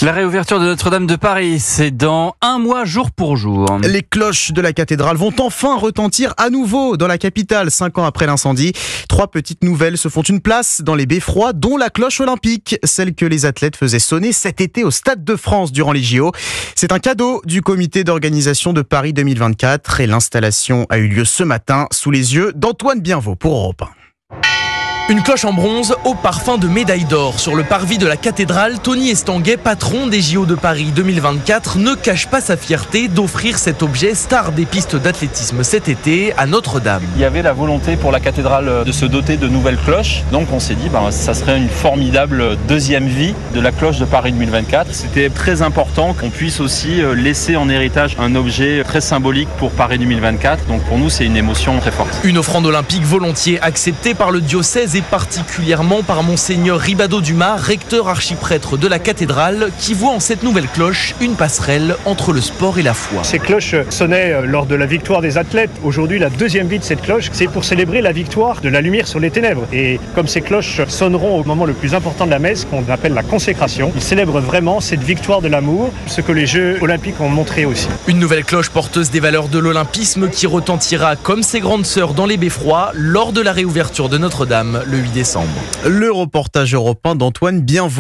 La réouverture de Notre-Dame de Paris, c'est dans un mois jour pour jour. Les cloches de la cathédrale vont enfin retentir à nouveau dans la capitale, 5 ans après l'incendie. 3 petites nouvelles se font une place dans les beffrois, dont la cloche olympique, celle que les athlètes faisaient sonner cet été au Stade de France durant les JO. C'est un cadeau du comité d'organisation de Paris 2024 et l'installation a eu lieu ce matin sous les yeux d'Antoine Bienvaux pour Europe 1. Une cloche en bronze au parfum de médaille d'or. Sur le parvis de la cathédrale, Tony Estanguet, patron des JO de Paris 2024, ne cache pas sa fierté d'offrir cet objet star des pistes d'athlétisme cet été à Notre-Dame. Il y avait la volonté pour la cathédrale de se doter de nouvelles cloches. Donc on s'est dit ça serait une formidable deuxième vie de la cloche de Paris 2024. C'était très important qu'on puisse aussi laisser en héritage un objet très symbolique pour Paris 2024. Donc pour nous, c'est une émotion très forte. Une offrande olympique volontiers acceptée par le diocèse et particulièrement par Monseigneur Ribado-Dumas, recteur archiprêtre de la cathédrale, qui voit en cette nouvelle cloche une passerelle entre le sport et la foi. Ces cloches sonnaient lors de la victoire des athlètes. Aujourd'hui, la deuxième vie de cette cloche, c'est pour célébrer la victoire de la lumière sur les ténèbres. Et comme ces cloches sonneront au moment le plus important de la messe, qu'on appelle la consécration, ils célèbrent vraiment cette victoire de l'amour, ce que les Jeux olympiques ont montré aussi. Une nouvelle cloche porteuse des valeurs de l'olympisme qui retentira comme ses grandes sœurs dans les beffrois lors de la réouverture de Notre-Dame le 8 décembre. Le reportage européen d'Antoine Bienvaux.